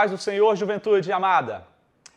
paz do Senhor, juventude amada.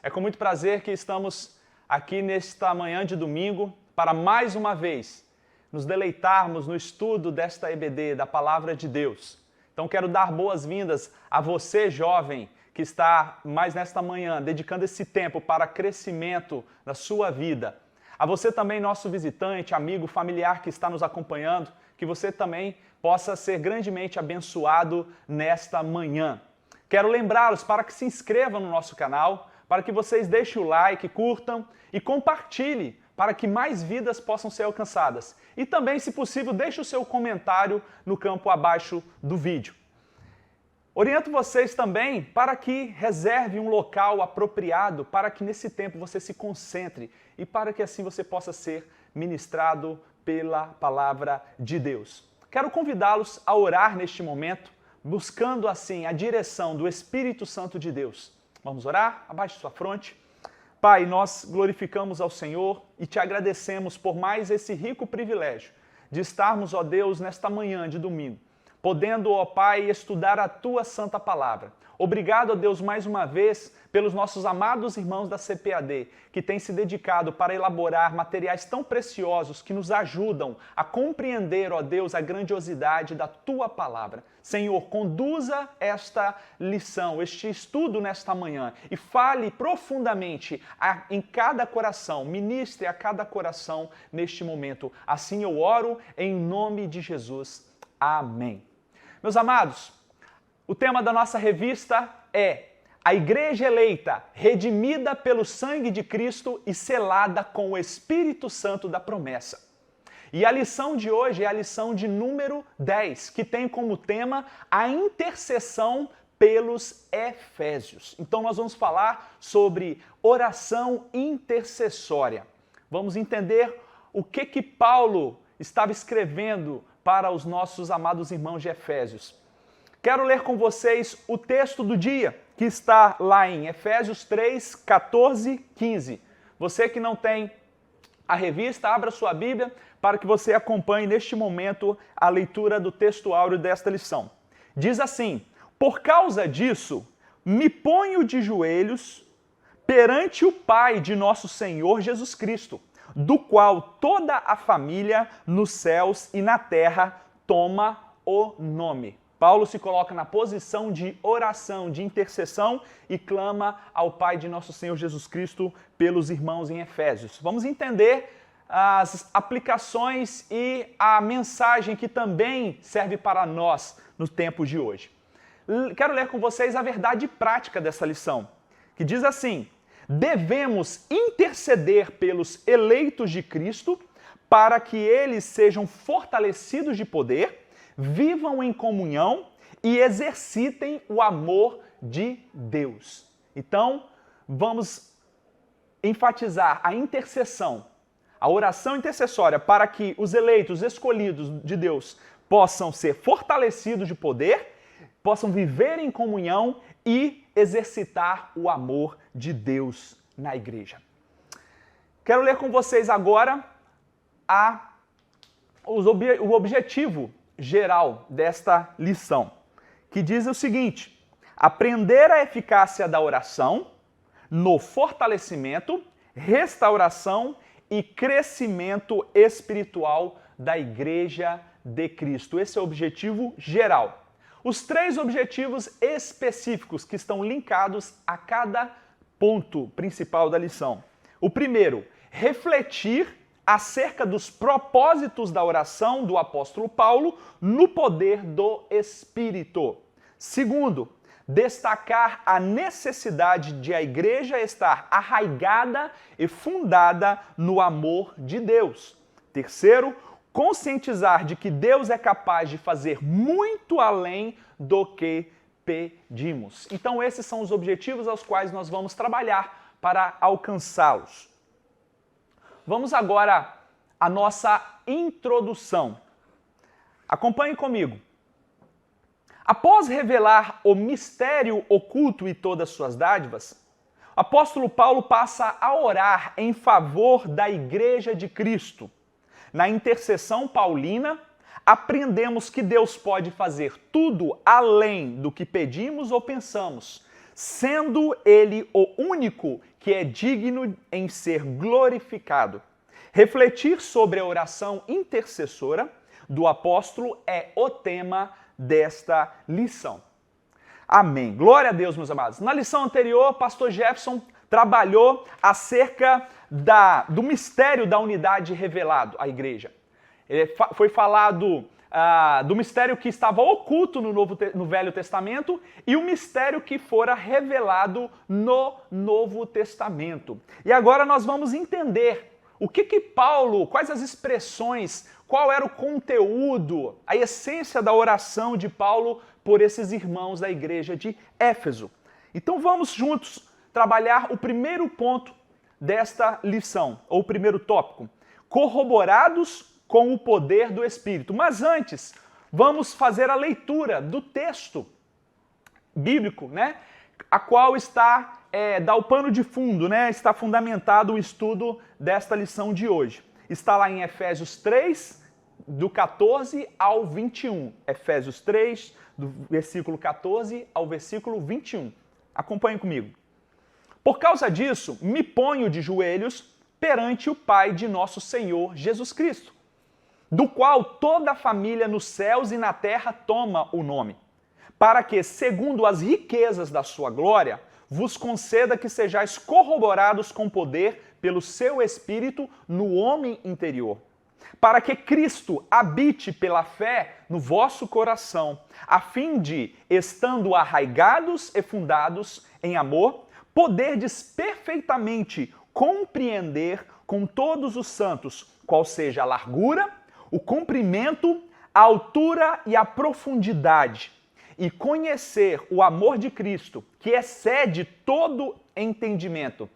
É com muito prazer que estamos aqui nesta manhã de domingo para mais uma vez nos deleitarmos no estudo desta EBD, da Palavra de Deus. Então quero dar boas-vindas a você, jovem, que está mais nesta manhã dedicando esse tempo para crescimento da sua vida. A você também, nosso visitante, amigo, familiar que está nos acompanhando, que você também possa ser grandemente abençoado nesta manhã. Quero lembrá-los para que se inscrevam no nosso canal, para que vocês deixem o like, curtam e compartilhem para que mais vidas possam ser alcançadas. E também, se possível, deixe o seu comentário no campo abaixo do vídeo. Oriento vocês também para que reserve um local apropriado para que nesse tempo você se concentre e para que assim você possa ser ministrado pela palavra de Deus. Quero convidá-los a orar neste momento, buscando assim a direção do Espírito Santo de Deus. Vamos orar? Abaixe sua fronte. Pai, nós glorificamos ao Senhor e te agradecemos por mais esse rico privilégio de estarmos, ó Deus, nesta manhã de domingo, podendo, ó Pai, estudar a Tua Santa Palavra. Obrigado, ó Deus, mais uma vez, pelos nossos amados irmãos da CPAD, que têm se dedicado para elaborar materiais tão preciosos que nos ajudam a compreender, ó Deus, a grandiosidade da Tua Palavra. Senhor, conduza esta lição, este estudo nesta manhã e fale profundamente em cada coração, ministre a cada coração neste momento. Assim eu oro em nome de Jesus. Amém. Meus amados, o tema da nossa revista é a Igreja Eleita, redimida pelo sangue de Cristo e selada com o Espírito Santo da promessa. E a lição de hoje é a lição de número 10, que tem como tema a intercessão pelos Efésios. Então nós vamos falar sobre oração intercessória. Vamos entender o que Paulo estava escrevendo para os nossos amados irmãos de Efésios. Quero ler com vocês o texto do dia, que está lá em Efésios 3, 14, 15. Você que não tem a revista, abra sua Bíblia para que você acompanhe neste momento a leitura do texto áureo desta lição. Diz assim: por causa disso, me ponho de joelhos perante o Pai de nosso Senhor Jesus Cristo, do qual toda a família nos céus e na terra toma o nome. Paulo se coloca na posição de oração, de intercessão e clama ao Pai de nosso Senhor Jesus Cristo pelos irmãos em Efésios. Vamos entender as aplicações e a mensagem que também serve para nós no tempo de hoje. Quero ler com vocês a verdade prática dessa lição, que diz assim: devemos interceder pelos eleitos de Cristo para que eles sejam fortalecidos de poder, vivam em comunhão e exercitem o amor de Deus. Então, vamos enfatizar a intercessão, a oração intercessória para que os eleitos, escolhidos de Deus, possam ser fortalecidos de poder, possam viver em comunhão e exercitar o amor de Deus na igreja. Quero ler com vocês agora o objetivo geral desta lição, que diz o seguinte: aprender a eficácia da oração no fortalecimento, restauração e crescimento espiritual da Igreja de Cristo. Esse é o objetivo geral. Os três objetivos específicos que estão linkados a cada ponto principal da lição. O primeiro, refletir acerca dos propósitos da oração do apóstolo Paulo no poder do Espírito. Segundo, destacar a necessidade de a igreja estar arraigada e fundada no amor de Deus. Terceiro, conscientizar de que Deus é capaz de fazer muito além do que pedimos. Então esses são os objetivos aos quais nós vamos trabalhar para alcançá-los. Vamos agora à nossa introdução. Acompanhe comigo. Após revelar o mistério oculto e todas suas dádivas, o apóstolo Paulo passa a orar em favor da Igreja de Cristo. Na intercessão paulina, aprendemos que Deus pode fazer tudo além do que pedimos ou pensamos, sendo Ele o único que é digno em ser glorificado. Refletir sobre a oração intercessora do apóstolo é o tema desta lição. Amém. Glória a Deus, meus amados. Na lição anterior, o pastor Jefferson trabalhou acerca do mistério da unidade revelado à igreja. Foi falado do mistério que estava oculto no Velho Testamento e o mistério que fora revelado no Novo Testamento. E agora nós vamos entender o que Paulo, quais as expressões, qual era o conteúdo, a essência da oração de Paulo por esses irmãos da igreja de Éfeso. Então vamos juntos trabalhar o primeiro ponto desta lição, ou o primeiro tópico, corroborados com o poder do Espírito. Mas antes, vamos fazer a leitura do texto bíblico, né? A qual dá o pano de fundo, né? Está fundamentado o estudo desta lição de hoje. Está lá em Efésios 3, do 14 ao 21. Efésios 3, do versículo 14 ao versículo 21. Acompanhe comigo. Por causa disso, me ponho de joelhos perante o Pai de nosso Senhor Jesus Cristo, do qual toda a família nos céus e na terra toma o nome, para que, segundo as riquezas da sua glória, vos conceda que sejais corroborados com poder pelo seu Espírito no homem interior, para que Cristo habite pela fé no vosso coração, a fim de, estando arraigados e fundados em amor, poderdes perfeitamente compreender com todos os santos qual seja a largura, o comprimento, a altura e a profundidade, e conhecer o amor de Cristo, que excede todo entendimento,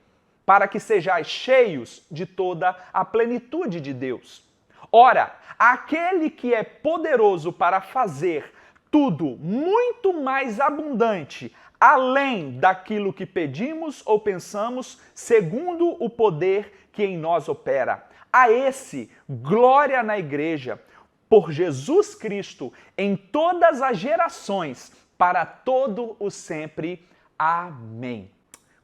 para que sejais cheios de toda a plenitude de Deus. Ora, aquele que é poderoso para fazer tudo muito mais abundante, além daquilo que pedimos ou pensamos, segundo o poder que em nós opera. A esse, glória na igreja, por Jesus Cristo, em todas as gerações, para todo o sempre. Amém.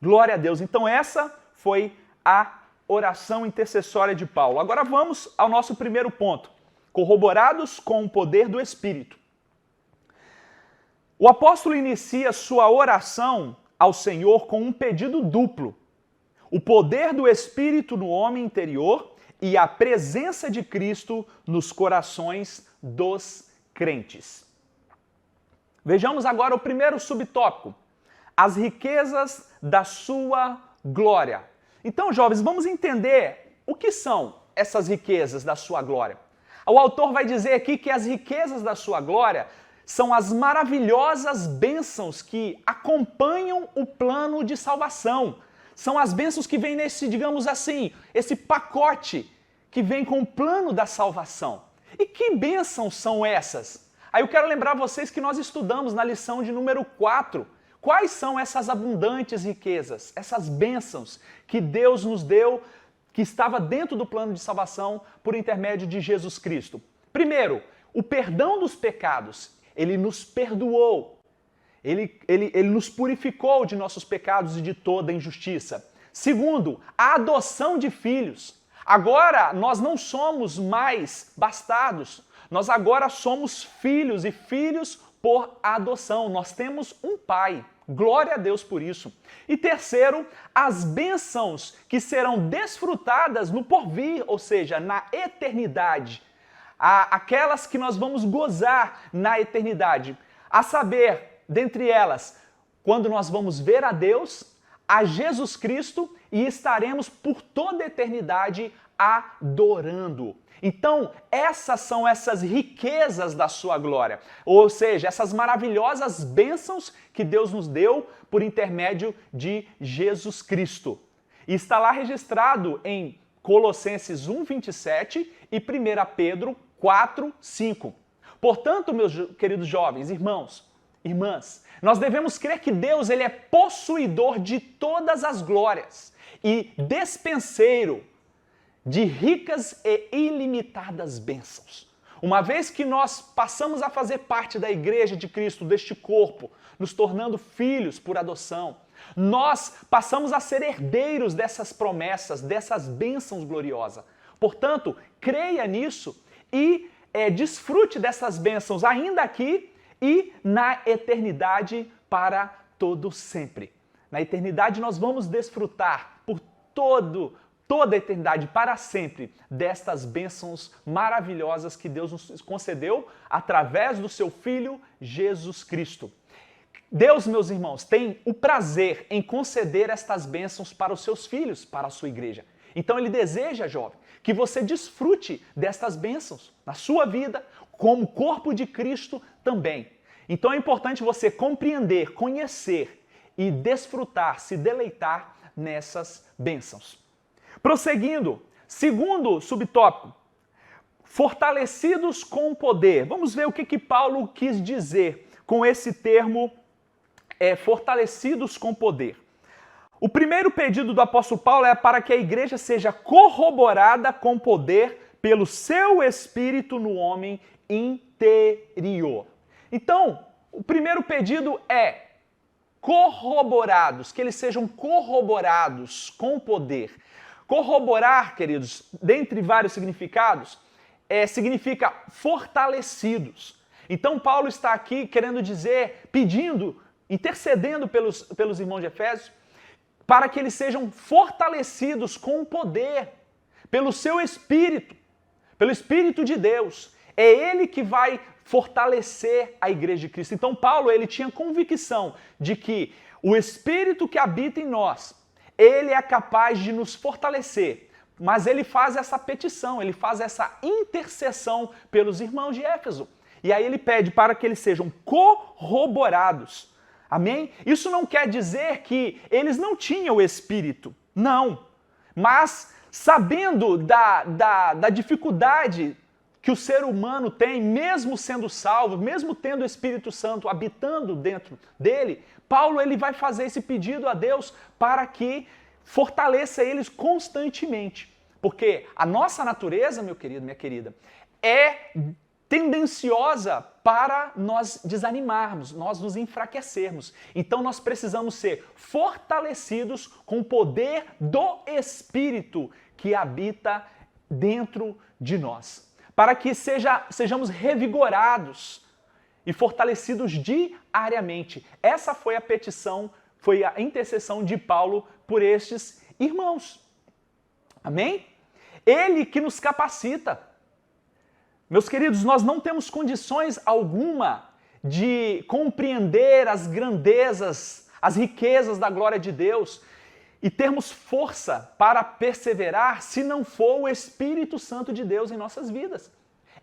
Glória a Deus. Então essa foi a oração intercessória de Paulo. Agora vamos ao nosso primeiro ponto, corroborados com o poder do Espírito. O apóstolo inicia sua oração ao Senhor com um pedido duplo: o poder do Espírito no homem interior e a presença de Cristo nos corações dos crentes. Vejamos agora o primeiro subtópico: as riquezas da sua glória. Então, jovens, vamos entender o que são essas riquezas da sua glória. O autor vai dizer aqui que as riquezas da sua glória são as maravilhosas bênçãos que acompanham o plano de salvação. São as bênçãos que vêm nesse, digamos assim, esse pacote que vem com o plano da salvação. E que bênçãos são essas? Aí eu quero lembrar vocês que nós estudamos na lição de número 4. Quais são essas abundantes riquezas, essas bênçãos que Deus nos deu, que estava dentro do plano de salvação por intermédio de Jesus Cristo? Primeiro, o perdão dos pecados. Ele nos perdoou. Ele nos purificou de nossos pecados e de toda injustiça. Segundo, a adoção de filhos. Agora nós não somos mais bastardos. Nós agora somos filhos e filhos por adoção. Nós temos um pai. Glória a Deus por isso. E terceiro, as bênçãos que serão desfrutadas no porvir, ou seja, na eternidade. Aquelas que nós vamos gozar na eternidade. A saber, dentre elas, quando nós vamos ver a Deus, a Jesus Cristo e estaremos por toda a eternidade adorando. Então, essas são essas riquezas da sua glória, ou seja, essas maravilhosas bênçãos que Deus nos deu por intermédio de Jesus Cristo. E está lá registrado em Colossenses 1:27 e 1 Pedro 4:5. Portanto, meus queridos jovens, irmãos, irmãs, nós devemos crer que Deus ele é possuidor de todas as glórias e despenseiro de ricas e ilimitadas bênçãos. Uma vez que nós passamos a fazer parte da igreja de Cristo, deste corpo, nos tornando filhos por adoção, nós passamos a ser herdeiros dessas promessas, dessas bênçãos gloriosas. Portanto, creia nisso e desfrute dessas bênçãos ainda aqui e na eternidade para todo sempre. Na eternidade nós vamos desfrutar por toda a eternidade, para sempre, destas bênçãos maravilhosas que Deus nos concedeu através do seu Filho Jesus Cristo. Deus, meus irmãos, tem o prazer em conceder estas bênçãos para os seus filhos, para a sua igreja. Então Ele deseja, jovem, que você desfrute destas bênçãos na sua vida, como corpo de Cristo também. Então é importante você compreender, conhecer e desfrutar, se deleitar nessas bênçãos. Prosseguindo, segundo subtópico, fortalecidos com o poder. Vamos ver o que Paulo quis dizer com esse termo, fortalecidos com poder. O primeiro pedido do apóstolo Paulo é para que a igreja seja corroborada com poder pelo seu Espírito no homem interior. Então, o primeiro pedido é corroborados, que eles sejam corroborados com poder. Corroborar, queridos, dentre vários significados, significa fortalecidos. Então, Paulo está aqui querendo dizer, pedindo, intercedendo pelos irmãos de Efésios, para que eles sejam fortalecidos com o poder, pelo seu Espírito, pelo Espírito de Deus. É Ele que vai fortalecer a igreja de Cristo. Então, Paulo, ele tinha convicção de que o Espírito que habita em nós, ele é capaz de nos fortalecer. Mas ele faz essa petição, ele faz essa intercessão pelos irmãos de Éfeso. E aí ele pede para que eles sejam corroborados. Amém? Isso não quer dizer que eles não tinham o Espírito. Não. Mas, sabendo da dificuldade que o ser humano tem, mesmo sendo salvo, mesmo tendo o Espírito Santo habitando dentro dele, Paulo ele vai fazer esse pedido a Deus para que fortaleça eles constantemente. Porque a nossa natureza, meu querido, minha querida, é tendenciosa para nós desanimarmos, nós nos enfraquecermos. Então nós precisamos ser fortalecidos com o poder do Espírito que habita dentro de nós. Para que sejamos revigorados e fortalecidos diariamente. Essa foi a petição, foi a intercessão de Paulo por estes irmãos. Amém? Ele que nos capacita. Meus queridos, nós não temos condições alguma de compreender as grandezas, as riquezas da glória de Deus e termos força para perseverar se não for o Espírito Santo de Deus em nossas vidas.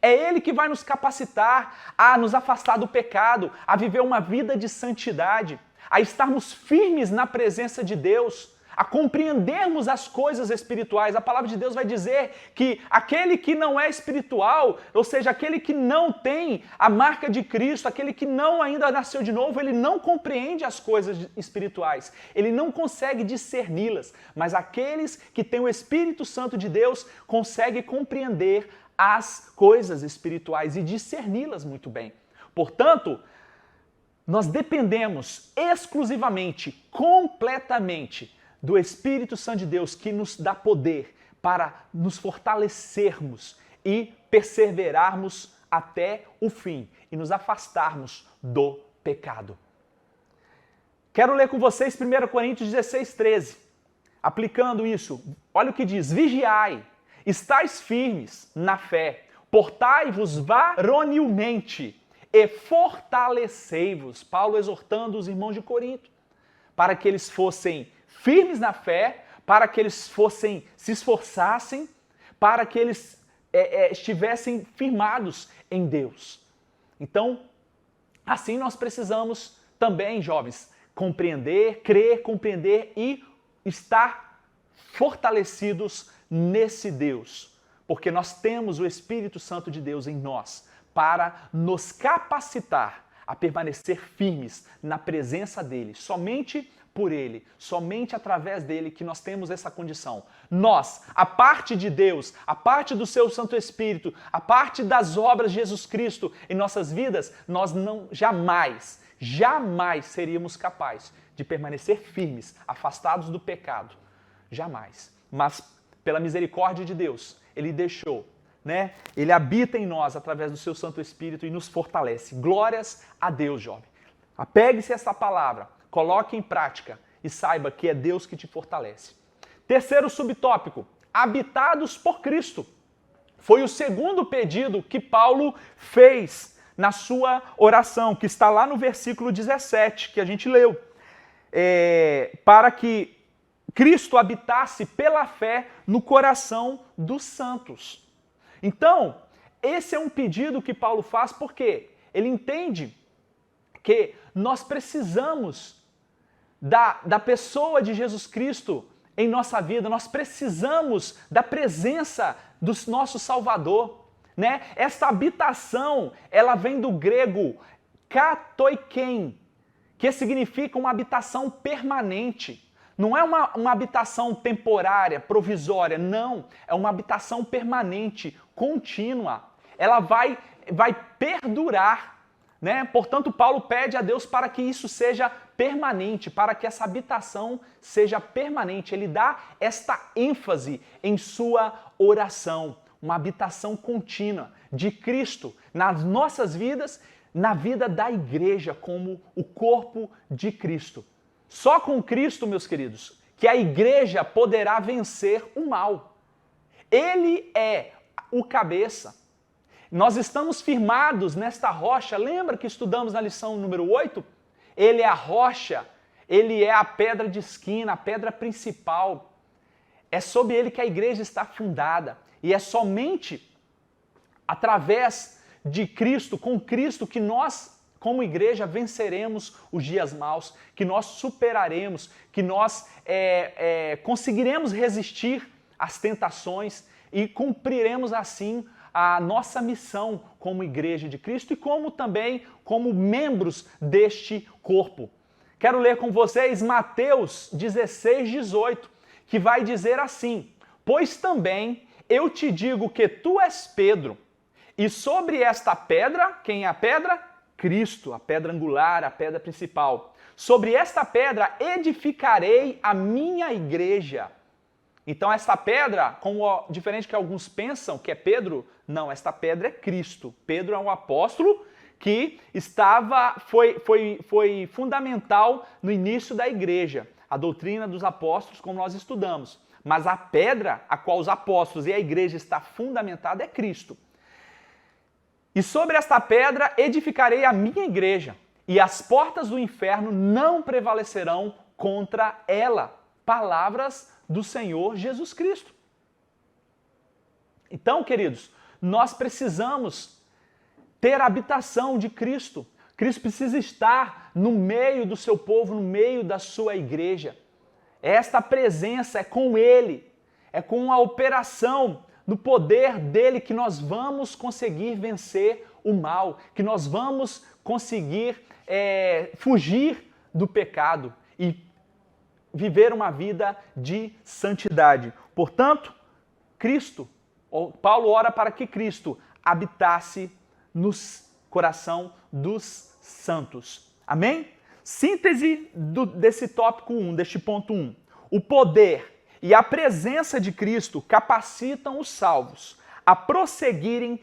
É Ele que vai nos capacitar a nos afastar do pecado, a viver uma vida de santidade, a estarmos firmes na presença de Deus, a compreendermos as coisas espirituais. A palavra de Deus vai dizer que aquele que não é espiritual, ou seja, aquele que não tem a marca de Cristo, aquele que não ainda nasceu de novo, ele não compreende as coisas espirituais, ele não consegue discerni-las, mas aqueles que têm o Espírito Santo de Deus conseguem compreender as coisas espirituais e discerni-las muito bem. Portanto, nós dependemos exclusivamente, completamente, do Espírito Santo de Deus que nos dá poder para nos fortalecermos e perseverarmos até o fim e nos afastarmos do pecado. Quero ler com vocês 1 Coríntios 16, 13. Aplicando isso, olha o que diz: vigiai, estais firmes na fé, portai-vos varonilmente e fortalecei-vos. Paulo exortando os irmãos de Corinto para que eles fossem firmes na fé, para que eles se esforçassem, para que eles estivessem firmados em Deus. Então, assim nós precisamos também, jovens, compreender, crer, compreender e estar fortalecidos nesse Deus, porque nós temos o Espírito Santo de Deus em nós para nos capacitar a permanecer firmes na presença dele, somente por Ele, somente através dele que nós temos essa condição. Nós, a parte de Deus, a parte do seu Santo Espírito, a parte das obras de Jesus Cristo em nossas vidas, nós jamais seríamos capazes de permanecer firmes, afastados do pecado. Jamais. Mas, pela misericórdia de Deus, Ele deixou, né? Ele habita em nós através do seu Santo Espírito e nos fortalece. Glórias a Deus, jovem. Apegue-se a essa palavra, coloque em prática e saiba que é Deus que te fortalece. Terceiro subtópico, habitados por Cristo. Foi o segundo pedido que Paulo fez na sua oração, que está lá no versículo 17, que a gente leu. Para que Cristo habitasse pela fé no coração dos santos. Então, esse é um pedido que Paulo faz porque ele entende que nós precisamos da pessoa de Jesus Cristo em nossa vida, nós precisamos da presença do nosso Salvador, né? Essa habitação, ela vem do grego katoiken, que significa uma habitação permanente. Não é uma habitação temporária, provisória, não. É uma habitação permanente, contínua. Ela vai perdurar, né? Portanto, Paulo pede a Deus para que isso seja permanente, para que essa habitação seja permanente. Ele dá esta ênfase em sua oração, uma habitação contínua de Cristo nas nossas vidas, na vida da igreja como o corpo de Cristo. Só com Cristo, meus queridos, que a igreja poderá vencer o mal. Ele é o cabeça. Nós estamos firmados nesta rocha. Lembra que estudamos na lição número 8? Ele é a rocha, ele é a pedra de esquina, a pedra principal. É sobre ele que a igreja está fundada. E é somente através de Cristo, com Cristo, que nós, como igreja, venceremos os dias maus, que nós superaremos, que nós conseguiremos resistir às tentações e cumpriremos assim a nossa missão como igreja de Cristo e também como membros deste corpo. Quero ler com vocês Mateus 16, 18, que vai dizer assim: pois também eu te digo que tu és Pedro, e sobre esta pedra, quem é a pedra? Cristo, a pedra angular, a pedra principal. Sobre esta pedra edificarei a minha igreja. Então esta pedra, diferente que alguns pensam que é Pedro, não, esta pedra é Cristo. Pedro é um apóstolo que foi fundamental no início da igreja, a doutrina dos apóstolos, como nós estudamos. Mas a pedra a qual os apóstolos e a igreja está fundamentada é Cristo. E sobre esta pedra edificarei a minha igreja, e as portas do inferno não prevalecerão contra ela. Palavras do Senhor Jesus Cristo. Então, queridos, nós precisamos ter a habitação de Cristo. Cristo precisa estar no meio do seu povo, no meio da sua igreja. Esta presença é com Ele, é com a operação do poder dele que nós vamos conseguir vencer o mal, que nós vamos conseguir fugir do pecado e viver uma vida de santidade. Portanto, Paulo ora para que Cristo habitasse no coração dos santos. Amém? Síntese desse tópico 1, deste ponto 1. O poder e a presença de Cristo capacitam os salvos a prosseguirem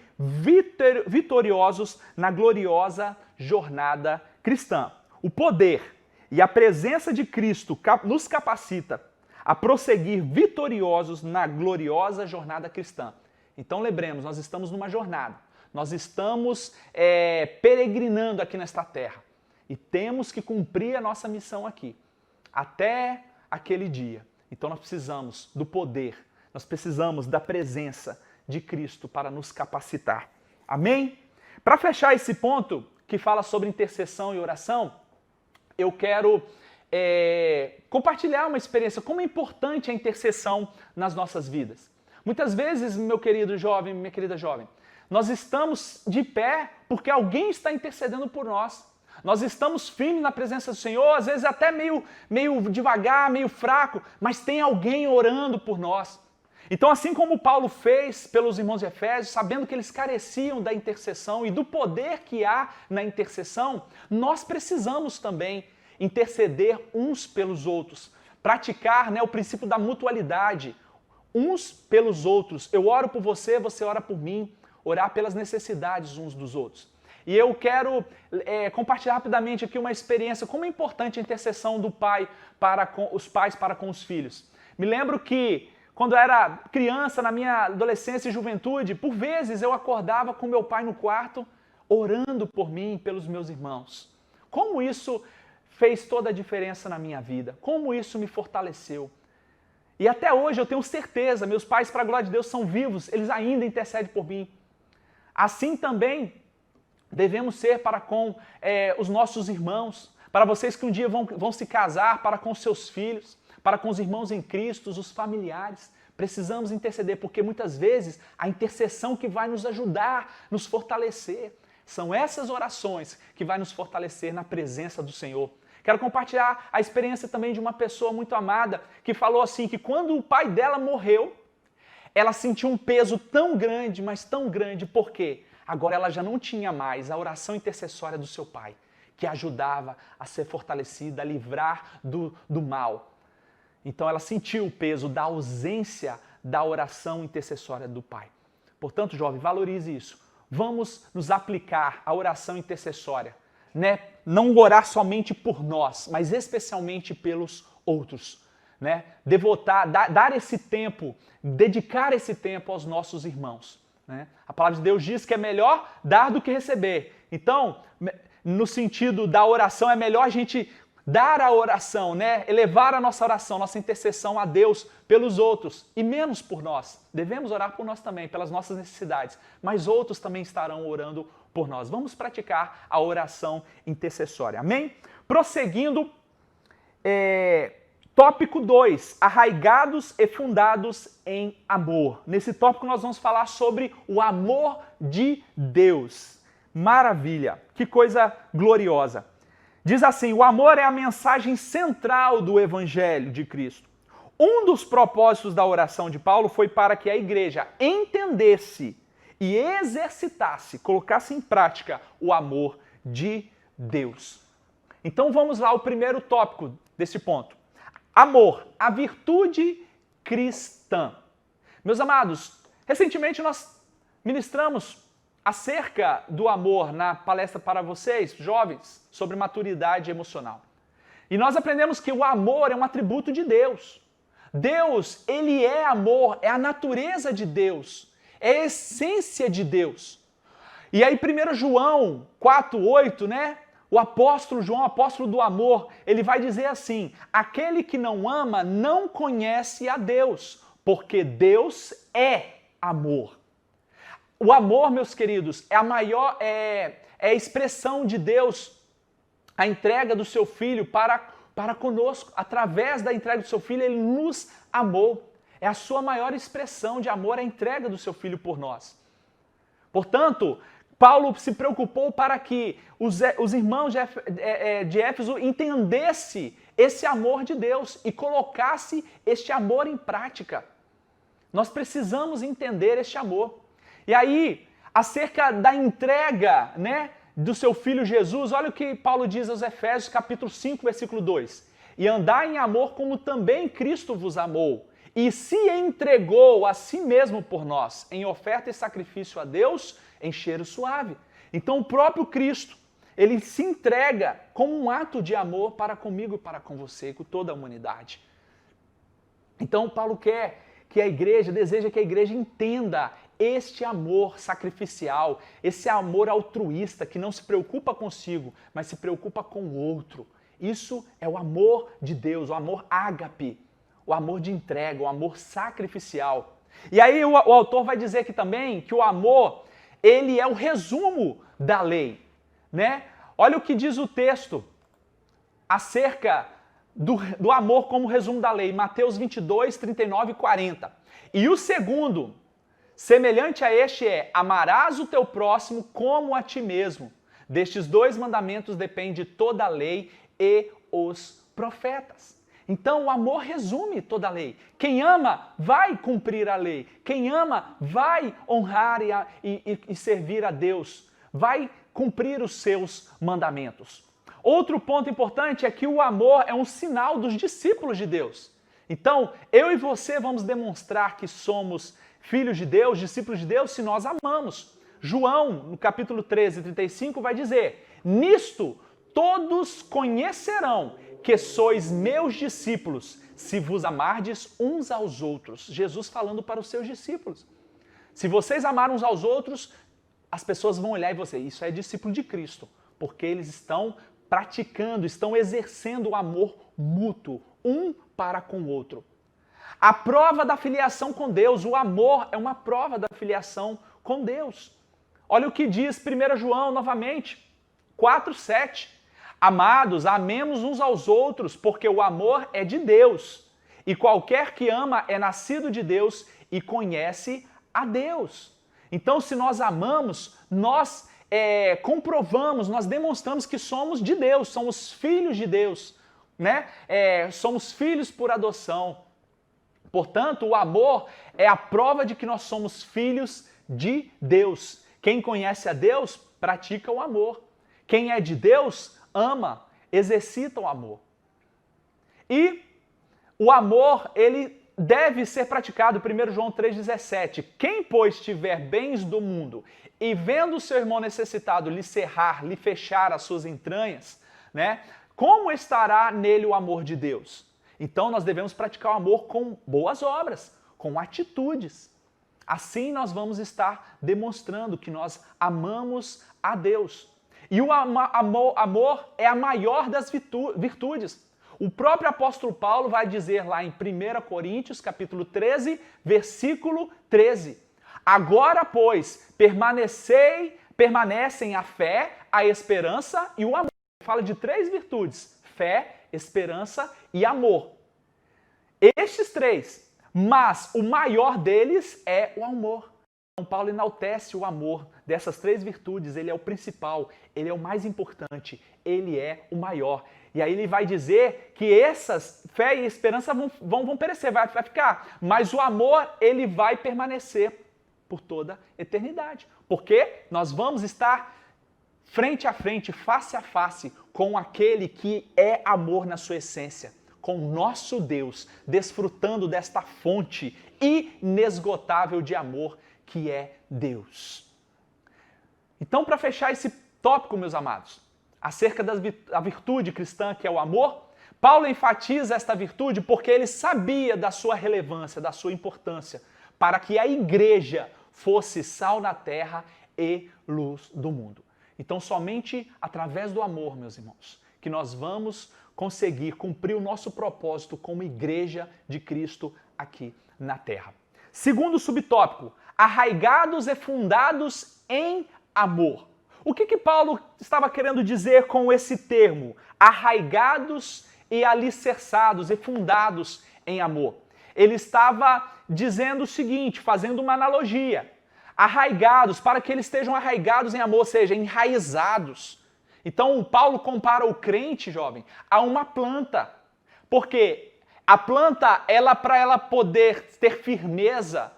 vitoriosos na gloriosa jornada cristã. O poder e a presença de Cristo nos capacita a prosseguir vitoriosos na gloriosa jornada cristã. Então lembremos, nós estamos numa jornada, nós estamos peregrinando aqui nesta terra e temos que cumprir a nossa missão aqui, até aquele dia. Então nós precisamos do poder, nós precisamos da presença de Cristo para nos capacitar. Amém? Para fechar esse ponto que fala sobre intercessão e oração, eu quero compartilhar uma experiência, como é importante a intercessão nas nossas vidas. Muitas vezes, meu querido jovem, minha querida jovem, nós estamos de pé porque alguém está intercedendo por nós. Nós estamos firmes na presença do Senhor, às vezes até meio devagar, meio fraco, mas tem alguém orando por nós. Então, assim como Paulo fez pelos irmãos de Efésios, sabendo que eles careciam da intercessão e do poder que há na intercessão, nós precisamos também interceder uns pelos outros, praticar, o princípio da mutualidade, uns pelos outros. Eu oro por você, você ora por mim, orar pelas necessidades uns dos outros. E eu quero compartilhar rapidamente aqui uma experiência, como é importante a intercessão do pai para com os pais para com os filhos. Me lembro que quando eu era criança, na minha adolescência e juventude, por vezes eu acordava com meu pai no quarto, orando por mim e pelos meus irmãos. Como isso fez toda a diferença na minha vida, como isso me fortaleceu. E até hoje eu tenho certeza, meus pais, para a glória de Deus, são vivos, eles ainda intercedem por mim. Assim também devemos ser para com os nossos irmãos, para vocês que um dia vão se casar, para com seus filhos, para com os irmãos em Cristo, os familiares. Precisamos interceder, porque muitas vezes a intercessão que vai nos ajudar, nos fortalecer. São essas orações que vai nos fortalecer na presença do Senhor. Quero compartilhar a experiência também de uma pessoa muito amada que falou assim, que quando o pai dela morreu, ela sentiu um peso tão grande, mas tão grande, por quê? Agora ela já não tinha mais a oração intercessória do seu pai, que ajudava a ser fortalecida, a livrar do mal. Então ela sentiu o peso da ausência da oração intercessória do pai. Portanto, jovem, valorize isso. Vamos nos aplicar à oração intercessória. Não orar somente por nós, mas especialmente pelos outros. Dar esse tempo, dedicar esse tempo aos nossos irmãos. A palavra de Deus diz que é melhor dar do que receber. Então, no sentido da oração, é melhor a gente dar a oração, elevar a nossa oração, nossa intercessão a Deus pelos outros e menos por nós. Devemos orar por nós também, pelas nossas necessidades, mas outros também estarão orando por nós. Vamos praticar a oração intercessória, amém? Prosseguindo, tópico 2, arraigados e fundados em amor. Nesse tópico nós vamos falar sobre o amor de Deus. Maravilha, que coisa gloriosa. Diz assim, o amor é a mensagem central do Evangelho de Cristo. Um dos propósitos da oração de Paulo foi para que a igreja entendesse e exercitasse, colocasse em prática o amor de Deus. Então vamos lá ao primeiro tópico desse ponto. Amor, a virtude cristã. Meus amados, recentemente nós ministramos acerca do amor na palestra para vocês, jovens, sobre maturidade emocional. E nós aprendemos que o amor é um atributo de Deus. Deus, ele é amor, é a natureza de Deus, é a essência de Deus. E aí 1 João 4:8, o apóstolo João, apóstolo do amor, ele vai dizer assim, aquele que não ama não conhece a Deus, porque Deus é amor. O amor, meus queridos, é a expressão de Deus, a entrega do seu Filho para conosco. Através da entrega do seu Filho, ele nos amou. É a sua maior expressão de amor, a entrega do seu Filho por nós. Portanto, Paulo se preocupou para que os irmãos de Éfeso entendessem esse amor de Deus e colocasse este amor em prática. Nós precisamos entender este amor. E aí, acerca da entrega, do seu Filho Jesus, olha o que Paulo diz aos Efésios, capítulo 5, versículo 2. E andai em amor como também Cristo vos amou, e se entregou a si mesmo por nós, em oferta e sacrifício a Deus, em cheiro suave. Então o próprio Cristo, ele se entrega como um ato de amor para comigo e para com você, com toda a humanidade. Então Paulo quer que a igreja, deseja que a igreja entenda este amor sacrificial, esse amor altruísta que não se preocupa consigo, mas se preocupa com o outro. Isso é o amor de Deus, o amor ágape, o amor de entrega, o amor sacrificial. E aí o autor vai dizer aqui também que o amor, ele é o resumo da lei, Olha o que diz o texto acerca do amor como resumo da lei, Mateus 22, 39 e 40. E o segundo, semelhante a este amarás o teu próximo como a ti mesmo. Destes 2 mandamentos depende toda a lei e os profetas. Então, o amor resume toda a lei. Quem ama vai cumprir a lei. Quem ama vai honrar e servir a Deus. Vai cumprir os seus mandamentos. Outro ponto importante é que o amor é um sinal dos discípulos de Deus. Então, eu e você vamos demonstrar que somos filhos de Deus, discípulos de Deus, se nós amamos. João, no capítulo 13, 35, vai dizer: nisto todos conhecerão que sois meus discípulos, se vos amardes uns aos outros. Jesus falando para os seus discípulos. Se vocês amarem uns aos outros, as pessoas vão olhar e você, isso é discípulo de Cristo, porque eles estão praticando, estão exercendo o amor mútuo, um para com o outro. A prova da filiação com Deus, o amor é uma prova da filiação com Deus. Olha o que diz 1 João novamente, 4:7. Amados, amemos uns aos outros, porque o amor é de Deus. E qualquer que ama é nascido de Deus e conhece a Deus. Então, se nós amamos, nós comprovamos, nós demonstramos que somos de Deus, somos filhos de Deus, né? Somos filhos por adoção. Portanto, o amor é a prova de que nós somos filhos de Deus. Quem conhece a Deus, pratica o amor. Quem é de Deus, ama, exercita o amor. E o amor, ele deve ser praticado, 1 João 3,17. Quem, pois, tiver bens do mundo e vendo o seu irmão necessitado lhe cerrar, lhe fechar as suas entranhas, né? Como estará nele o amor de Deus? Então nós devemos praticar o amor com boas obras, com atitudes. Assim nós vamos estar demonstrando que nós amamos a Deus. E o amor é a maior das virtudes. O próprio apóstolo Paulo vai dizer lá em 1 Coríntios, capítulo 13, versículo 13. Agora, pois, permanecem a fé, a esperança e o amor. Fala de 3 virtudes: fé, esperança e amor. Estes 3, mas o maior deles é o amor. Então, Paulo enaltece o amor dessas 3 virtudes, ele é o principal, ele é o mais importante, ele é o maior. E aí ele vai dizer que essas fé e esperança vão perecer, vai ficar, mas o amor, ele vai permanecer por toda a eternidade. Porque nós vamos estar frente a frente, face a face, com aquele que é amor na sua essência, com o nosso Deus, desfrutando desta fonte inesgotável de amor que é Deus. Então, para fechar esse tópico, meus amados, acerca da virtude cristã que é o amor, Paulo enfatiza esta virtude porque ele sabia da sua relevância, da sua importância, para que a igreja fosse sal na terra e luz do mundo. Então, somente através do amor, meus irmãos, que nós vamos conseguir cumprir o nosso propósito como igreja de Cristo aqui na terra. Segundo subtópico, arraigados e fundados em amor. O que Paulo estava querendo dizer com esse termo? Arraigados e alicerçados e fundados em amor. Ele estava dizendo o seguinte, fazendo uma analogia. Arraigados, para que eles estejam arraigados em amor, ou seja, enraizados. Então, Paulo compara o crente, jovem, a uma planta. Porque a planta, para ela poder ter firmeza,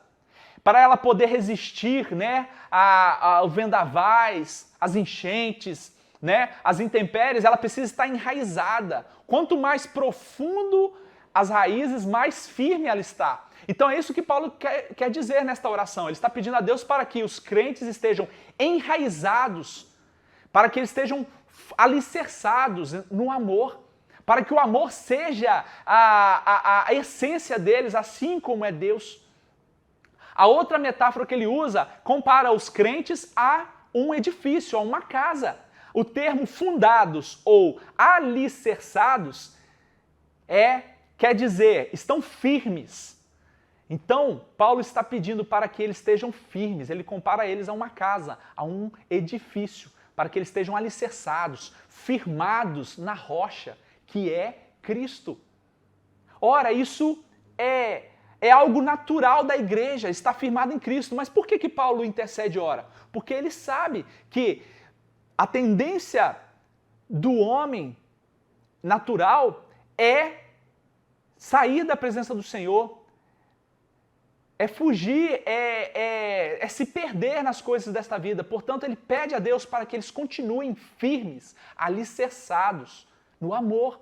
para ela poder resistir, né, aos vendavais, às enchentes, né, às intempéries, ela precisa estar enraizada. Quanto mais profundo as raízes, mais firme ela está. Então é isso que Paulo quer dizer nesta oração. Ele está pedindo a Deus para que os crentes estejam enraizados, para que eles estejam alicerçados no amor, para que o amor seja a essência deles, assim como é Deus. A outra metáfora que ele usa compara os crentes a um edifício, a uma casa. O termo fundados ou alicerçados quer dizer, estão firmes. Então, Paulo está pedindo para que eles estejam firmes. Ele compara eles a uma casa, a um edifício, para que eles estejam alicerçados, firmados na rocha, que é Cristo. Ora, isso é algo natural da igreja, está firmado em Cristo. Mas por que Paulo intercede e ora? Porque ele sabe que a tendência do homem natural é sair da presença do Senhor, é fugir, é se perder nas coisas desta vida. Portanto, ele pede a Deus para que eles continuem firmes, alicerçados no amor,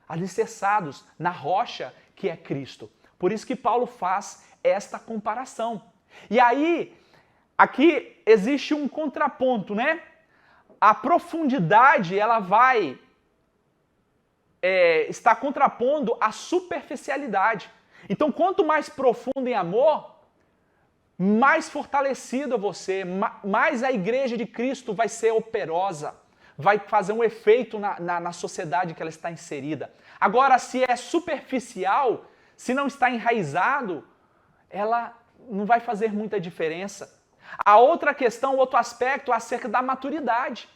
alicerçados na rocha que é Cristo. Por isso que Paulo faz esta comparação. E aí, aqui existe um contraponto, né? A profundidade, ela vai estar contrapondo a superficialidade. Então, quanto mais profundo em amor, mais fortalecido é você, mais a igreja de Cristo vai ser operosa, vai fazer um efeito na sociedade que ela está inserida. Agora, se é superficial, se não está enraizado, ela não vai fazer muita diferença. A outra questão, o outro aspecto é acerca da maturidade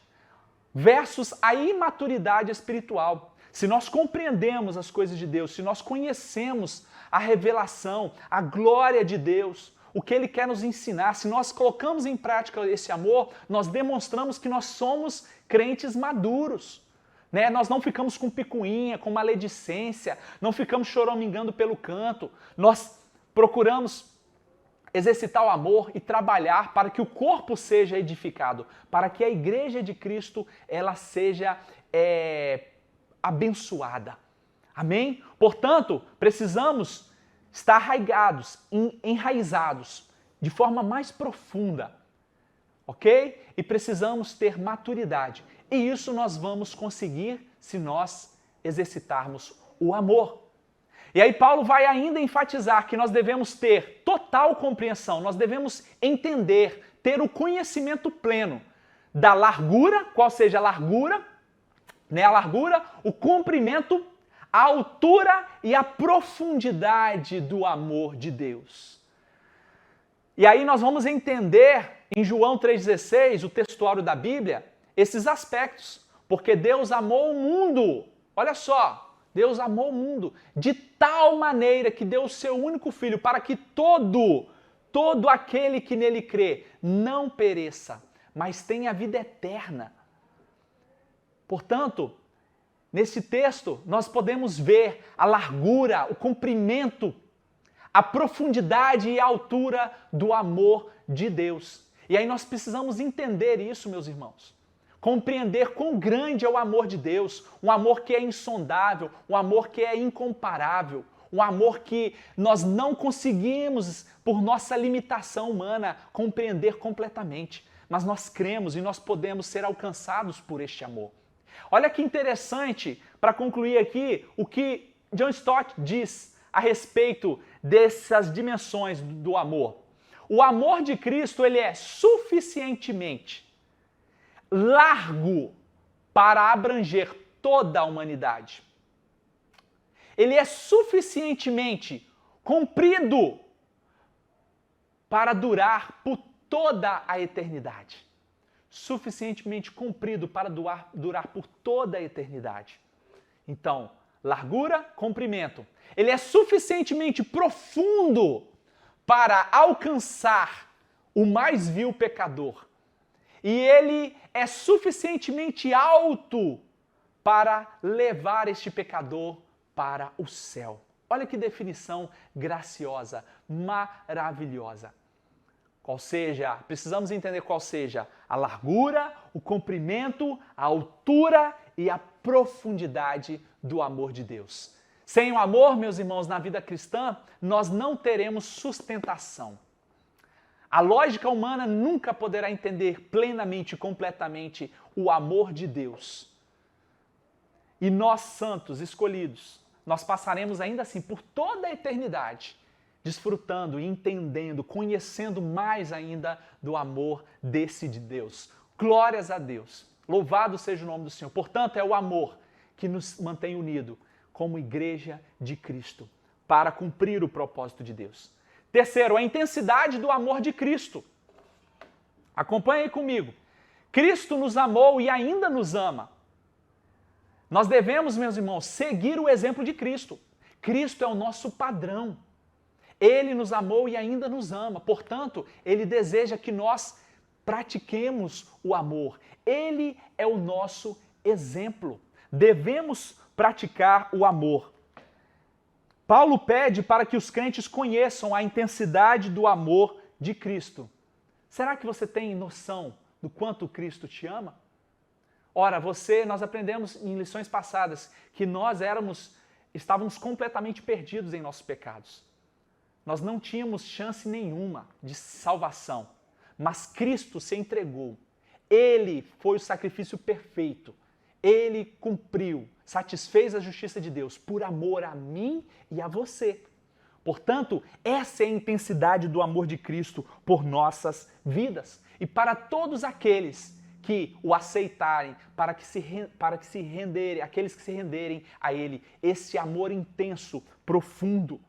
versus a imaturidade espiritual. Se nós compreendemos as coisas de Deus, se nós conhecemos a revelação, a glória de Deus, o que Ele quer nos ensinar, se nós colocamos em prática esse amor, nós demonstramos que nós somos crentes maduros. Né? Nós não ficamos com picuinha, com maledicência, não ficamos choramingando pelo canto. Nós procuramos exercitar o amor e trabalhar para que o corpo seja edificado, para que a igreja de Cristo ela seja abençoada. Amém? Portanto, precisamos estar arraigados, enraizados, de forma mais profunda, ok? E precisamos ter maturidade. E isso nós vamos conseguir se nós exercitarmos o amor. E aí Paulo vai ainda enfatizar que nós devemos ter total compreensão, nós devemos entender, ter o conhecimento pleno da largura, qual seja a largura, né? A largura, o comprimento, a altura e a profundidade do amor de Deus. E aí nós vamos entender em João 3,16, o textuário da Bíblia, esses aspectos. Porque Deus amou o mundo, olha só, Deus amou o mundo de tal maneira que deu o seu único Filho para que todo aquele que nele crê não pereça, mas tenha a vida eterna. Portanto, nesse texto, nós podemos ver a largura, o comprimento, a profundidade e a altura do amor de Deus. E aí nós precisamos entender isso, meus irmãos. Compreender quão grande é o amor de Deus, um amor que é insondável, um amor que é incomparável, um amor que nós não conseguimos, por nossa limitação humana, compreender completamente. Mas nós cremos e nós podemos ser alcançados por este amor. Olha que interessante, para concluir aqui, o que John Stott diz a respeito dessas dimensões do amor. O amor de Cristo, ele é suficientemente largo para abranger toda a humanidade. Ele é suficientemente comprido para durar por toda a eternidade. Suficientemente comprido para durar por toda a eternidade. Então, largura, comprimento. Ele é suficientemente profundo para alcançar o mais vil pecador. E ele é suficientemente alto para levar este pecador para o céu. Olha que definição graciosa, maravilhosa. Qual seja, precisamos entender qual seja a largura, o comprimento, a altura e a profundidade do amor de Deus. Sem o amor, meus irmãos, na vida cristã, nós não teremos sustentação. A lógica humana nunca poderá entender plenamente e completamente o amor de Deus. E nós, santos, escolhidos, nós passaremos ainda assim por toda a eternidade, desfrutando e entendendo, conhecendo mais ainda do amor desse de Deus. Glórias a Deus. Louvado seja o nome do Senhor. Portanto, é o amor que nos mantém unidos como igreja de Cristo, para cumprir o propósito de Deus. Terceiro, a intensidade do amor de Cristo. Acompanhe aí comigo. Cristo nos amou e ainda nos ama. Nós devemos, meus irmãos, seguir o exemplo de Cristo. Cristo é o nosso padrão. Ele nos amou e ainda nos ama. Portanto, Ele deseja que nós pratiquemos o amor. Ele é o nosso exemplo. Devemos praticar o amor. Paulo pede para que os crentes conheçam a intensidade do amor de Cristo. Será que você tem noção do quanto Cristo te ama? Ora, nós aprendemos em lições passadas que nós estávamos completamente perdidos em nossos pecados. Nós não tínhamos chance nenhuma de salvação, mas Cristo se entregou. Ele foi o sacrifício perfeito. Ele cumpriu, satisfez a justiça de Deus por amor a mim e a você. Portanto, essa é a intensidade do amor de Cristo por nossas vidas. E para todos aqueles que o aceitarem, para que se renderem, aqueles que se renderem a Ele, esse amor intenso, profundo,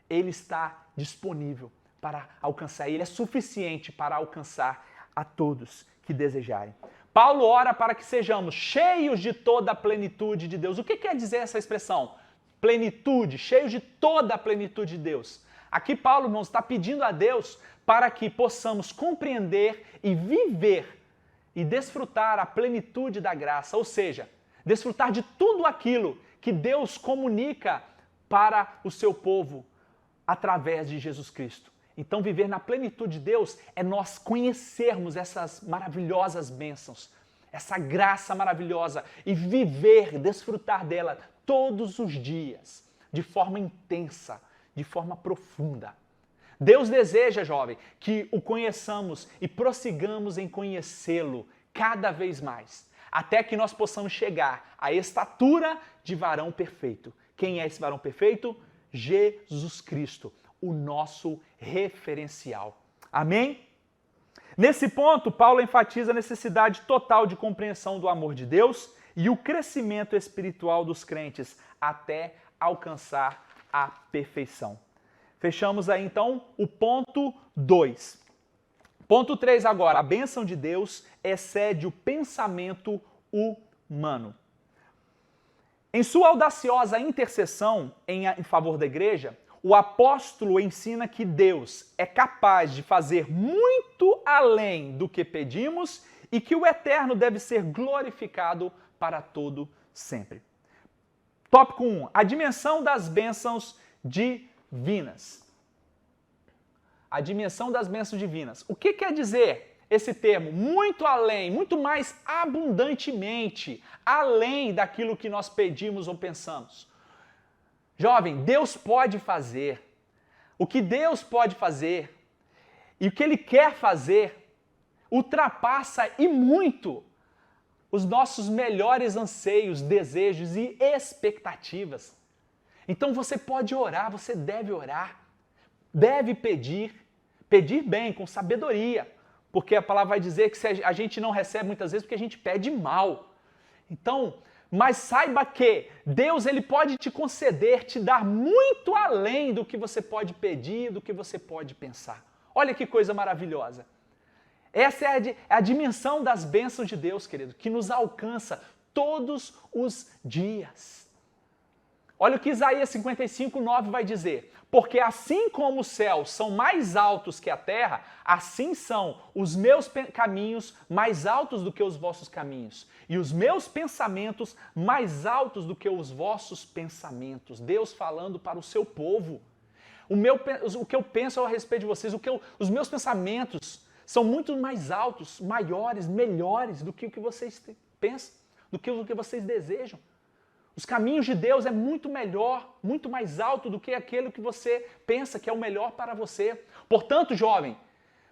Ele está disponível para alcançar. Ele é suficiente para alcançar a todos que desejarem. Paulo ora para que sejamos cheios de toda a plenitude de Deus. O que quer dizer essa expressão? Plenitude, cheios de toda a plenitude de Deus. Aqui Paulo, irmãos, está pedindo a Deus para que possamos compreender e viver e desfrutar a plenitude da graça, ou seja, desfrutar de tudo aquilo que Deus comunica para o seu povo através de Jesus Cristo. Então, viver na plenitude de Deus é nós conhecermos essas maravilhosas bênçãos, essa graça maravilhosa e viver, desfrutar dela todos os dias, de forma intensa, de forma profunda. Deus deseja, jovem, que o conheçamos e prossigamos em conhecê-lo cada vez mais, até que nós possamos chegar à estatura de varão perfeito. Quem é esse varão perfeito? Jesus Cristo, o nosso referencial. Amém? Nesse ponto, Paulo enfatiza a necessidade total de compreensão do amor de Deus e o crescimento espiritual dos crentes até alcançar a perfeição. Fechamos aí então o ponto 2. Ponto 3 agora. A bênção de Deus excede o pensamento humano. Em sua audaciosa intercessão em favor da igreja, o apóstolo ensina que Deus é capaz de fazer muito além do que pedimos e que o eterno deve ser glorificado para todo sempre. Tópico 1. A dimensão das bênçãos divinas. A dimensão das bênçãos divinas. O que quer dizer esse termo? Muito além, muito mais abundantemente, além daquilo que nós pedimos ou pensamos. Jovem, Deus pode fazer. O que Deus pode fazer e o que Ele quer fazer ultrapassa e muito os nossos melhores anseios, desejos e expectativas. Então você pode orar, você deve orar, deve pedir bem, com sabedoria, porque a palavra vai dizer que a gente não recebe muitas vezes porque a gente pede mal. Então, mas saiba que Deus ele pode te conceder, te dar muito além do que você pode pedir, do que você pode pensar. Olha que coisa maravilhosa. Essa é a dimensão das bênçãos de Deus, querido, que nos alcança todos os dias. Olha o que Isaías 55:9 vai dizer. Porque assim como os céus são mais altos que a terra, assim são os meus caminhos mais altos do que os vossos caminhos, e os meus pensamentos mais altos do que os vossos pensamentos. Deus falando para o seu povo. O que eu penso a respeito de vocês, os meus pensamentos são muito mais altos, maiores, melhores do que o que vocês pensam, do que o que vocês desejam. Os caminhos de Deus é muito melhor, muito mais alto do que aquilo que você pensa que é o melhor para você. Portanto, jovem,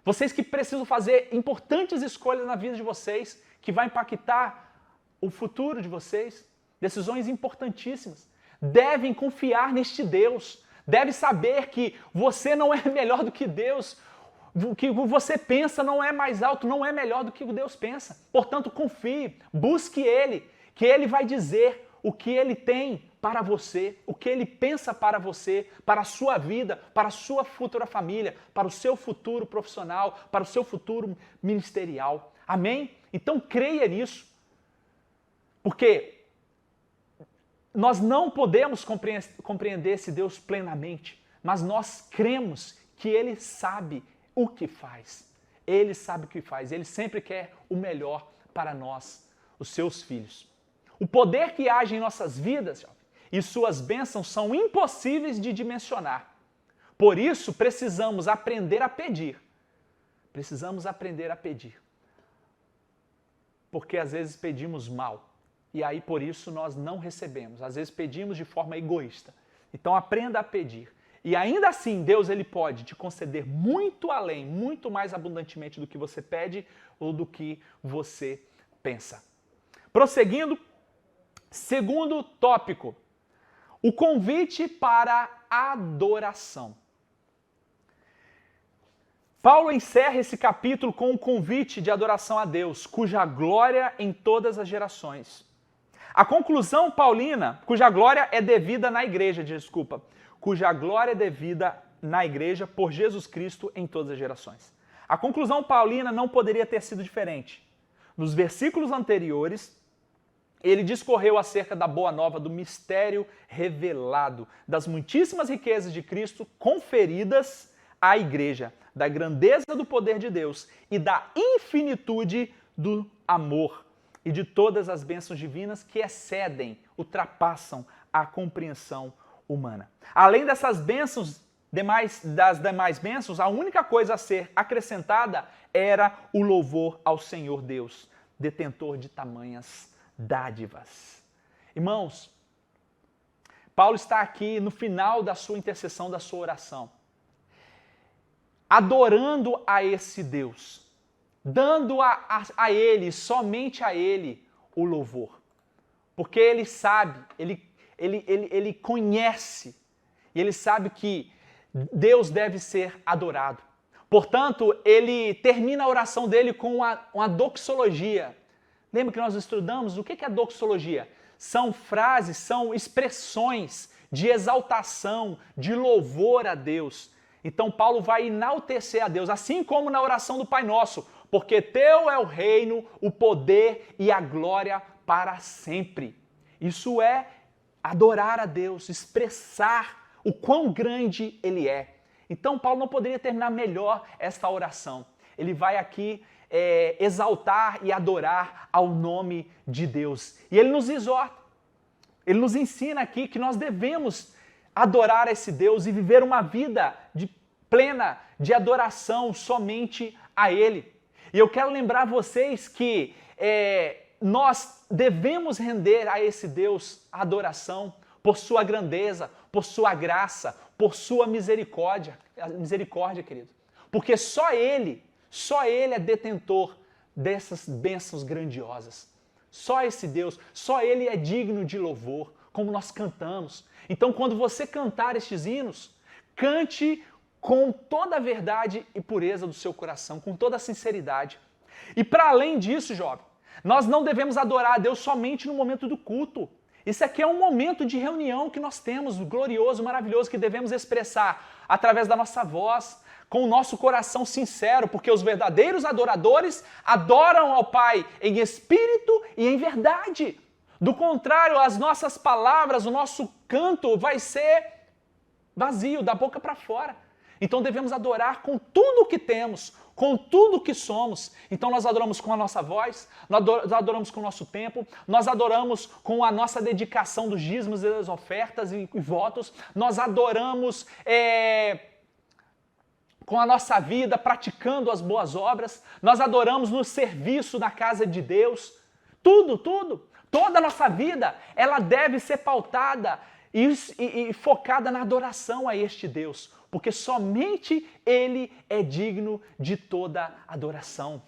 vocês que precisam fazer importantes escolhas na vida de vocês, que vai impactar o futuro de vocês, decisões importantíssimas, devem confiar neste Deus, devem saber que você não é melhor do que Deus, o que você pensa não é mais alto, não é melhor do que Deus pensa. Portanto, confie, busque Ele, que Ele vai dizer o que Ele tem para você, o que Ele pensa para você, para a sua vida, para a sua futura família, para o seu futuro profissional, para o seu futuro ministerial. Amém? Então creia nisso. Porque nós não podemos compreender esse Deus plenamente, mas nós cremos que Ele sabe o que faz. Ele sabe o que faz, Ele sempre quer o melhor para nós, os seus filhos. O poder que age em nossas vidas e suas bênçãos são impossíveis de dimensionar. Por isso, precisamos aprender a pedir. Precisamos aprender a pedir. Porque às vezes pedimos mal. E aí, por isso, nós não recebemos. Às vezes pedimos de forma egoísta. Então, aprenda a pedir. E ainda assim, Deus ele pode te conceder muito além, muito mais abundantemente do que você pede ou do que você pensa. Prosseguindo, segundo tópico, o convite para adoração. Paulo encerra esse capítulo com um convite de adoração a Deus, cuja glória em todas as gerações. A conclusão paulina, cuja glória é devida na igreja, cuja glória é devida na igreja por Jesus Cristo em todas as gerações. A conclusão paulina não poderia ter sido diferente. Nos versículos anteriores, ele discorreu acerca da boa nova, do mistério revelado, das muitíssimas riquezas de Cristo conferidas à igreja, da grandeza do poder de Deus e da infinitude do amor e de todas as bênçãos divinas que excedem, ultrapassam a compreensão humana. Além dessas bênçãos, das demais bênçãos, a única coisa a ser acrescentada era o louvor ao Senhor Deus, detentor de tamanhas dádivas. Irmãos, Paulo está aqui no final da sua intercessão, da sua oração, adorando a esse Deus, dando a Ele, somente a Ele, o louvor. Porque Ele sabe, Ele conhece, e Ele sabe que Deus deve ser adorado. Portanto, ele termina a oração dele com uma doxologia. Lembra que nós estudamos o que é doxologia? São frases, são expressões de exaltação, de louvor a Deus. Então Paulo vai enaltecer a Deus, assim como na oração do Pai Nosso, porque teu é o reino, o poder e a glória para sempre. Isso é adorar a Deus, expressar o quão grande Ele é. Então Paulo não poderia terminar melhor esta oração. Ele vai aqui exaltar e adorar ao nome de Deus. E ele nos exorta, ele nos ensina aqui que nós devemos adorar esse Deus e viver uma vida plena de adoração somente a Ele. E eu quero lembrar vocês que nós devemos render a esse Deus adoração por sua grandeza, por sua graça, por sua misericórdia, querido. Porque só Ele é detentor dessas bênçãos grandiosas. Só esse Deus, só Ele é digno de louvor, como nós cantamos. Então, quando você cantar estes hinos, cante com toda a verdade e pureza do seu coração, com toda a sinceridade. E para além disso, jovem, nós não devemos adorar a Deus somente no momento do culto. Isso aqui é um momento de reunião que nós temos, glorioso, maravilhoso, que devemos expressar através da nossa voz, com o nosso coração sincero, porque os verdadeiros adoradores adoram ao Pai em espírito e em verdade. Do contrário, as nossas palavras, o nosso canto vai ser vazio, da boca para fora. Então devemos adorar com tudo o que temos, com tudo o que somos. Então nós adoramos com a nossa voz, nós adoramos com o nosso tempo, nós adoramos com a nossa dedicação dos dízimos e das ofertas e votos, nós adoramos com a nossa vida praticando as boas obras, nós adoramos no serviço na casa de Deus. Tudo. Toda a nossa vida, ela deve ser pautada e focada na adoração a este Deus, porque somente Ele é digno de toda adoração.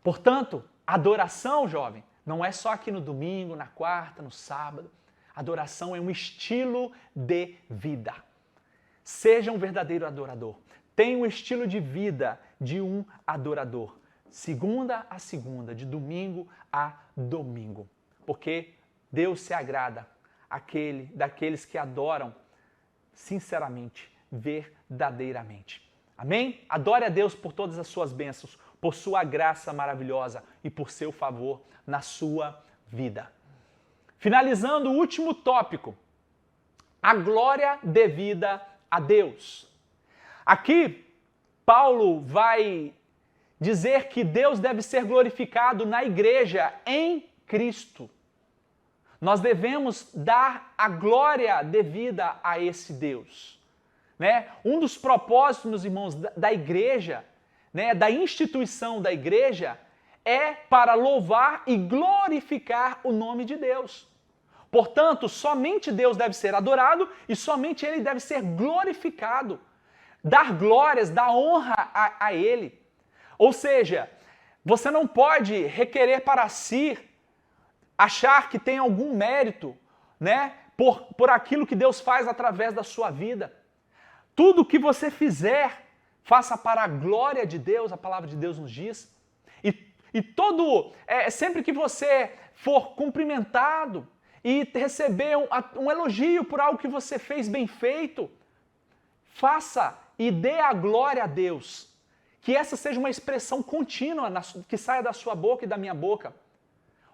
Portanto, adoração, jovem, não é só aqui no domingo, na quarta, no sábado. Adoração é um estilo de vida. Seja um verdadeiro adorador. Tenha um estilo de vida de um adorador. Segunda a segunda, de domingo a domingo. Porque Deus se agrada daqueles que adoram sinceramente, verdadeiramente. Amém? Adore a Deus por todas as suas bênçãos, por sua graça maravilhosa e por seu favor na sua vida. Finalizando o último tópico, a glória devida a Deus. Aqui, Paulo vai dizer que Deus deve ser glorificado na igreja em Cristo. Nós devemos dar a glória devida a esse Deus. Né? Um dos propósitos, meus irmãos, da igreja, né, da instituição da igreja, é para louvar e glorificar o nome de Deus. Portanto, somente Deus deve ser adorado e somente Ele deve ser glorificado. Dar glórias, dar honra a Ele. Ou seja, você não pode requerer para si, achar que tem algum mérito, né, por aquilo que Deus faz através da sua vida. Tudo que você fizer, faça para a glória de Deus, a palavra de Deus nos diz. Sempre que você for cumprimentado e receber um elogio por algo que você fez bem feito, faça e dê a glória a Deus. Que essa seja uma expressão contínua que saia da sua boca e da minha boca.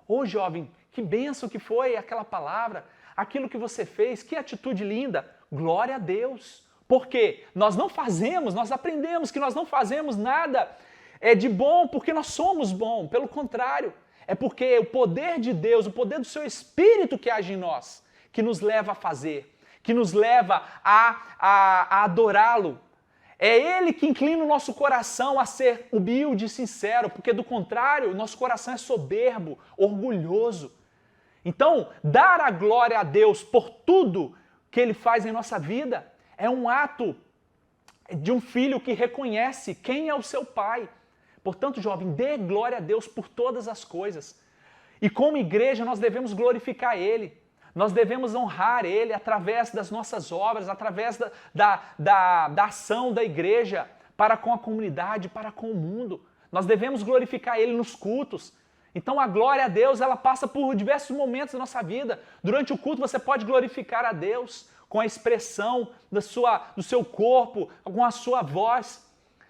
Ô jovem, que bênção que foi aquela palavra, aquilo que você fez, que atitude linda. Glória a Deus. Porque nós não fazemos, nós aprendemos que nós não fazemos nada de bom porque nós somos bons. Pelo contrário, é porque o poder de Deus, o poder do seu Espírito que age em nós, que nos leva a fazer, que nos leva a adorá-lo. É Ele que inclina o nosso coração a ser humilde e sincero, porque do contrário, o nosso coração é soberbo, orgulhoso. Então, dar a glória a Deus por tudo que Ele faz em nossa vida é um ato de um filho que reconhece quem é o seu pai. Portanto, jovem, dê glória a Deus por todas as coisas. E como igreja, nós devemos glorificar Ele. Nós devemos honrar Ele através das nossas obras, através da ação da igreja para com a comunidade, para com o mundo. Nós devemos glorificar Ele nos cultos. Então a glória a Deus, ela passa por diversos momentos da nossa vida. Durante o culto você pode glorificar a Deus com a expressão do seu corpo, com a sua voz.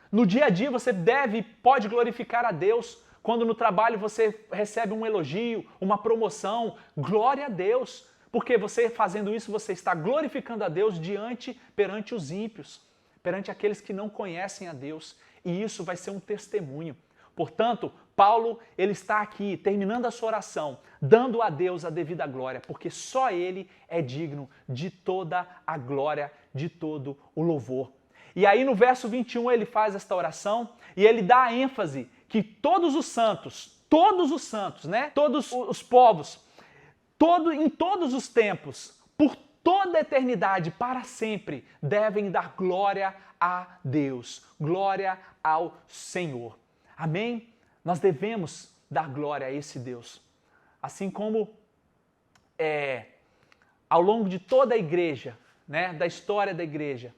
No dia a dia você pode glorificar a Deus. Quando no trabalho você recebe um elogio, uma promoção, glória a Deus. Porque você fazendo isso, você está glorificando a Deus perante os ímpios, perante aqueles que não conhecem a Deus. E isso vai ser um testemunho. Portanto, Paulo, ele está aqui, terminando a sua oração, dando a Deus a devida glória, porque só Ele é digno de toda a glória, de todo o louvor. E aí no verso 21 ele faz esta oração e ele dá a ênfase que todos os santos, né? Todos os povos, em todos os tempos, por toda a eternidade, para sempre, devem dar glória a Deus, glória ao Senhor. Amém? Nós devemos dar glória a esse Deus. Assim como ao longo de toda a igreja, né, da história da igreja,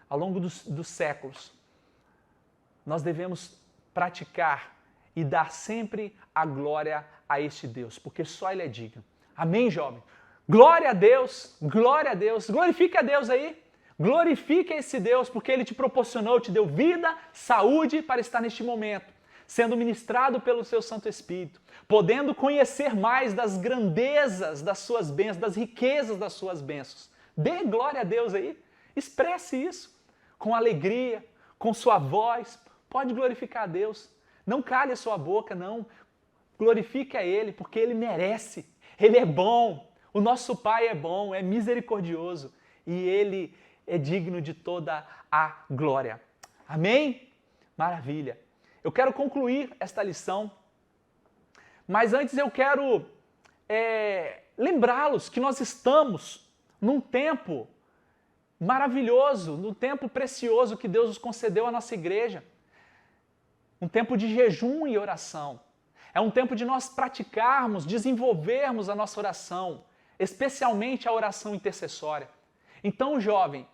ao longo dos séculos, nós devemos praticar e dar sempre a glória a este Deus, porque só Ele é digno. Amém, jovem? Glória a Deus, glorifique a Deus aí, glorifique esse Deus, porque Ele te proporcionou, te deu vida, saúde para estar neste momento, sendo ministrado pelo seu Santo Espírito, podendo conhecer mais das grandezas das suas bênçãos, das riquezas das suas bênçãos. Dê glória a Deus aí, expresse isso com alegria, com sua voz, pode glorificar a Deus. Não cale a sua boca, não. Glorifique a Ele, porque Ele merece. Ele é bom, o nosso Pai é bom, é misericordioso e Ele é digno de toda a glória. Amém? Maravilha. Eu quero concluir esta lição, mas antes eu quero lembrá-los que nós estamos num tempo maravilhoso, num tempo precioso que Deus nos concedeu à nossa igreja. Um tempo de jejum e oração. É um tempo de nós praticarmos, desenvolvermos a nossa oração, especialmente a oração intercessória. Então, jovem,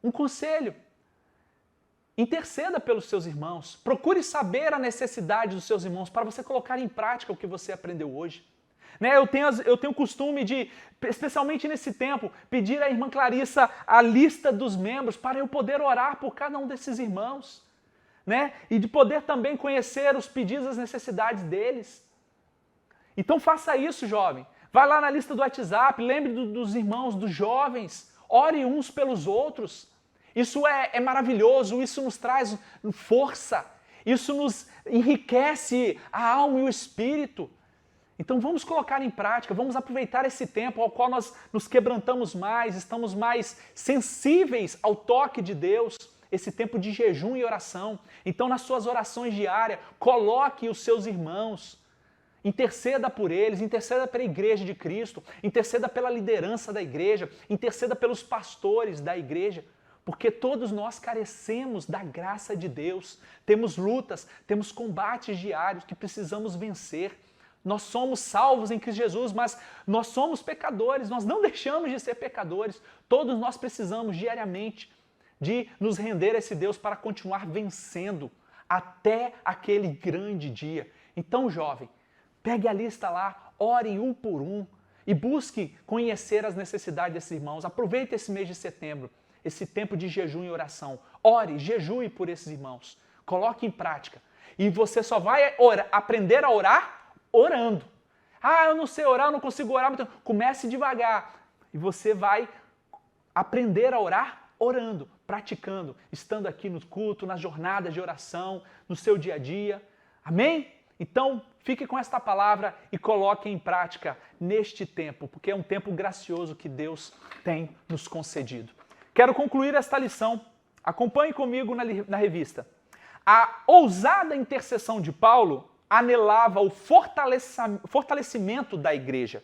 um conselho. Interceda pelos seus irmãos. Procure saber a necessidade dos seus irmãos para você colocar em prática o que você aprendeu hoje. Né? Eu tenho o costume de, especialmente nesse tempo, pedir à irmã Clarissa a lista dos membros para eu poder orar por cada um desses irmãos. Né? E de poder também conhecer os pedidos, as necessidades deles. Então faça isso, jovem. Vai lá na lista do WhatsApp, lembre dos irmãos, dos jovens. Ore uns pelos outros. Isso é maravilhoso, isso nos traz força. Isso nos enriquece a alma e o espírito. Então vamos colocar em prática, vamos aproveitar esse tempo ao qual nós nos quebrantamos mais, estamos mais sensíveis ao toque de Deus, esse tempo de jejum e oração. Então nas suas orações diárias, coloque os seus irmãos, interceda por eles, interceda pela igreja de Cristo, interceda pela liderança da igreja, interceda pelos pastores da igreja, porque todos nós carecemos da graça de Deus, temos lutas, temos combates diários que precisamos vencer. Nós somos salvos em Cristo Jesus, mas nós somos pecadores, nós não deixamos de ser pecadores. Todos nós precisamos diariamente de nos render a esse Deus para continuar vencendo até aquele grande dia. Então, jovem, pegue a lista lá, ore um por um e busque conhecer as necessidades desses irmãos. Aproveite esse mês de setembro, esse tempo de jejum e oração. Ore, jejue por esses irmãos. Coloque em prática. E você só vai aprender a orar orando. Ah, eu não sei orar, eu não consigo orar. Então, comece devagar. E você vai aprender a orar orando, praticando, estando aqui no culto, nas jornadas de oração, no seu dia a dia. Amém? Então, fique com esta palavra e coloque em prática neste tempo, porque é um tempo gracioso que Deus tem nos concedido. Quero concluir esta lição. Acompanhe comigo na revista. A ousada intercessão de Paulo anelava o fortalecimento da igreja.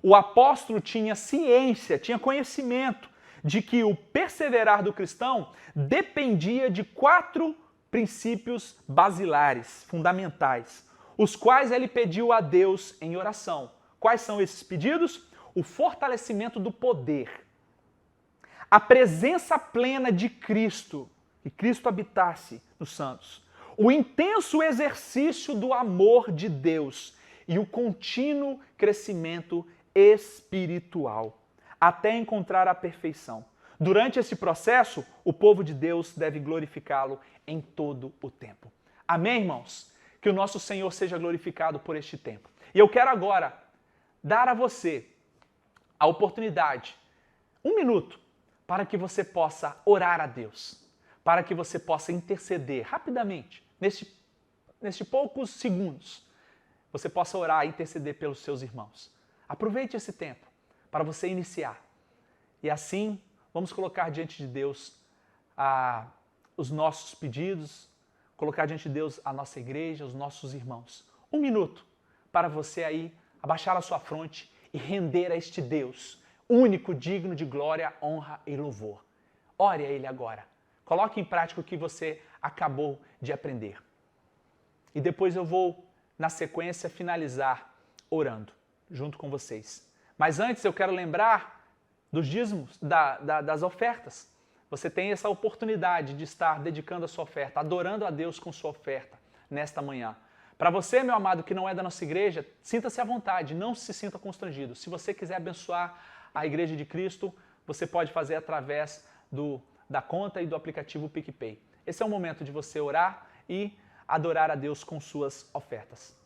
O apóstolo tinha ciência, tinha conhecimento de que o perseverar do cristão dependia de 4 princípios basilares, fundamentais, os quais ele pediu a Deus em oração. Quais são esses pedidos? O fortalecimento do poder, a presença plena de Cristo, que Cristo habitasse nos santos, o intenso exercício do amor de Deus e o contínuo crescimento espiritual, até encontrar a perfeição. Durante esse processo, o povo de Deus deve glorificá-lo em todo o tempo. Amém, irmãos? Que o nosso Senhor seja glorificado por este tempo. E eu quero agora dar a você a oportunidade, 1 minuto, para que você possa orar a Deus, para que você possa interceder rapidamente, neste poucos segundos, você possa orar e interceder pelos seus irmãos. Aproveite esse tempo para você iniciar. E assim, vamos colocar diante de Deus os nossos pedidos, colocar diante de Deus a nossa igreja, os nossos irmãos. 1 minuto para você aí abaixar a sua fronte e render a este Deus, único, digno de glória, honra e louvor. Ore a Ele agora. Coloque em prática o que você acabou de aprender. E depois eu vou, na sequência, finalizar orando junto com vocês. Mas antes eu quero lembrar dos dízimos, das ofertas. Você tem essa oportunidade de estar dedicando a sua oferta, adorando a Deus com sua oferta nesta manhã. Para você, meu amado, que não é da nossa igreja, sinta-se à vontade, não se sinta constrangido. Se você quiser abençoar a Igreja de Cristo, você pode fazer através da conta e do aplicativo PicPay. Esse é o momento de você orar e adorar a Deus com suas ofertas.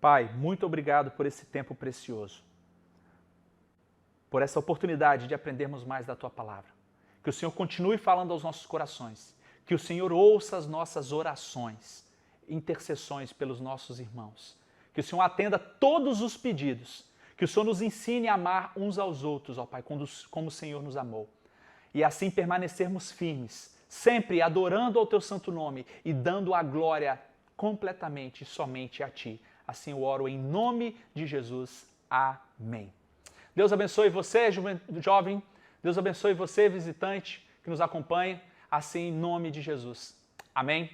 Pai, muito obrigado por esse tempo precioso, por essa oportunidade de aprendermos mais da Tua Palavra. Que o Senhor continue falando aos nossos corações, que o Senhor ouça as nossas orações, intercessões pelos nossos irmãos, que o Senhor atenda todos os pedidos, que o Senhor nos ensine a amar uns aos outros, ó Pai, como o Senhor nos amou, e assim permanecermos firmes, sempre adorando ao Teu santo nome e dando a glória completamente e somente a Ti. Assim eu oro em nome de Jesus. Amém. Deus abençoe você, jovem. Deus abençoe você, visitante, que nos acompanha. Assim em nome de Jesus. Amém.